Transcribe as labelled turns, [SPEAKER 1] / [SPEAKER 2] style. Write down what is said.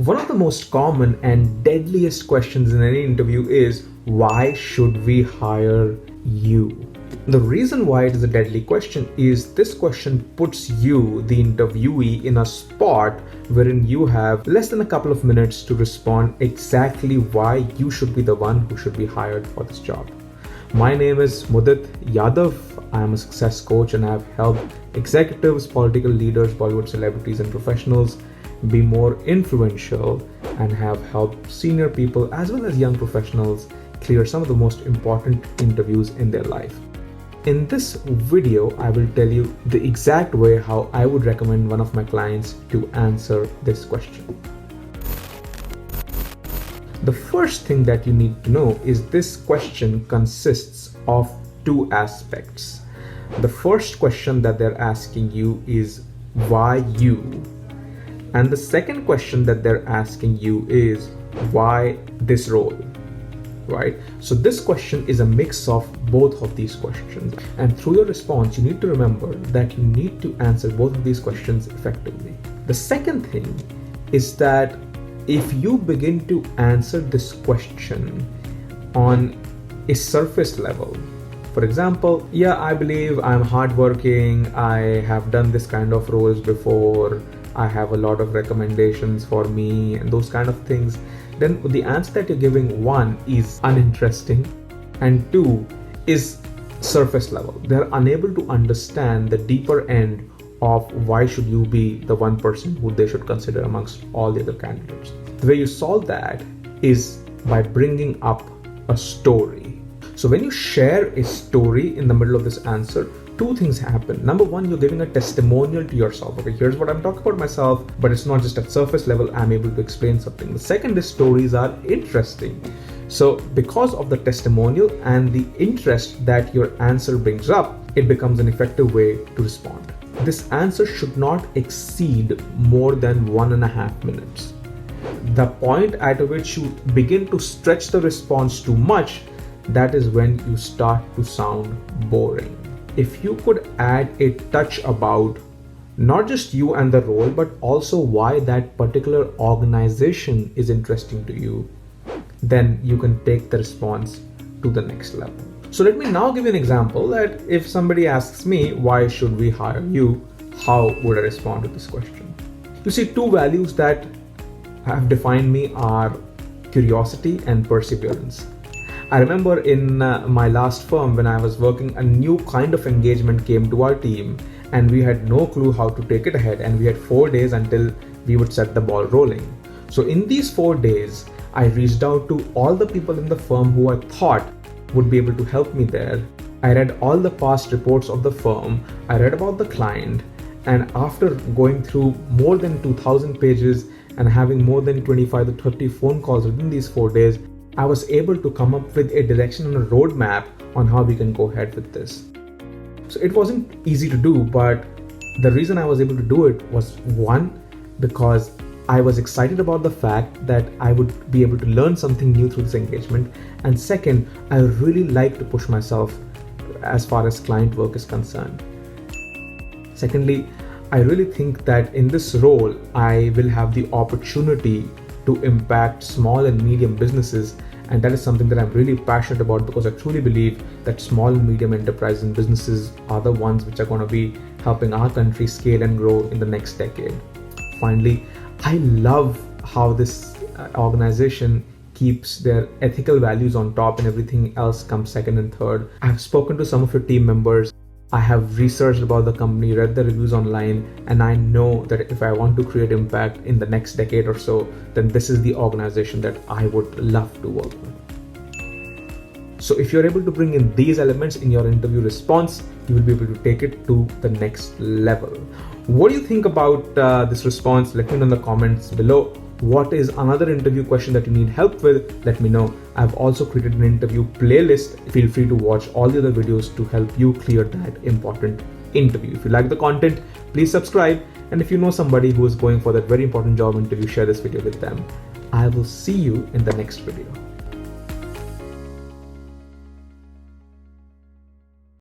[SPEAKER 1] One of the most common and deadliest questions in any interview is, why should we hire you? The reason why it is a deadly question is this question puts you, the interviewee, in a spot wherein you have less than a couple of minutes to respond exactly why you should be the one who should be hired for this job. My name is Mudit Yadav. I am a success coach and I have helped executives, political leaders, Bollywood celebrities and professionals be more influential, and have helped senior people as well as young professionals clear some of the most important interviews in their life. In this video, I will tell you the exact way how I would recommend one of my clients to answer this question. The first thing that you need to know is this question consists of two aspects. The first question that they're asking you is, why you? And the second question that they're asking you is, why this role? Right? So this question is a mix of both of these questions. And through your response, you need to remember that you need to answer both of these questions effectively. The second thing is that if you begin to answer this question on a surface level, for example, I believe I'm hardworking, I have done this kind of roles before, I have a lot of recommendations for me and those kind of things, then the answer that you're giving, one, is uninteresting, and two, is surface level. They're unable to understand the deeper end of why should you be the one person who they should consider amongst all the other candidates. The way you solve that is by bringing up a story. So when you share a story in the middle of this answer, two things happen. Number one, you're giving a testimonial to yourself. Okay, here's what I'm talking about myself, but it's not just at surface level, I'm able to explain something. The second is stories are interesting. So because of the testimonial and the interest that your answer brings up, it becomes an effective way to respond. This answer should not exceed more than 1.5 minutes. The point at which you begin to stretch the response too much, that is when you start to sound boring. If you could add a touch about not just you and the role, but also why that particular organization is interesting to you, then you can take the response to the next level. So let me now give you an example that if somebody asks me, why should we hire you? How would I respond to this question? You see, two values that have defined me are curiosity and perseverance. I remember in my last firm, when I was working, a new kind of engagement came to our team and we had no clue how to take it ahead, and we had 4 days until we would set the ball rolling. So in these 4 days, I reached out to all the people in the firm who I thought would be able to help me there. I read all the past reports of the firm, I read about the client, and after going through more than 2,000 pages and having more than 25 to 30 phone calls within these 4 days, I was able to come up with a direction and a roadmap on how we can go ahead with this. So it wasn't easy to do, but the reason I was able to do it was, one, because I was excited about the fact that I would be able to learn something new through this engagement, and second, I really like to push myself as far as client work is concerned. Secondly, I really think that in this role, I will have the opportunity to impact small and medium businesses, and that is something that I'm really passionate about, because I truly believe that small and medium enterprises and businesses are the ones which are going to be helping our country scale and grow in the next decade. Finally, I love how this organization keeps their ethical values on top and everything else comes second and third. I've spoken to some of your team members. I have researched about the company, read the reviews online, and I know that if I want to create impact in the next decade or so, then this is the organization that I would love to work with. So if you're able to bring in these elements in your interview response, you will be able to take it to the next level. What do you think about this response? Let me know in the comments below. What is another interview question that you need help with? Let me know. I've also created an interview playlist. Feel free to watch all the other videos to help you clear that important interview. If you like the content, please subscribe. And if you know somebody who is going for that very important job interview, share this video with them. I will see you in the next video.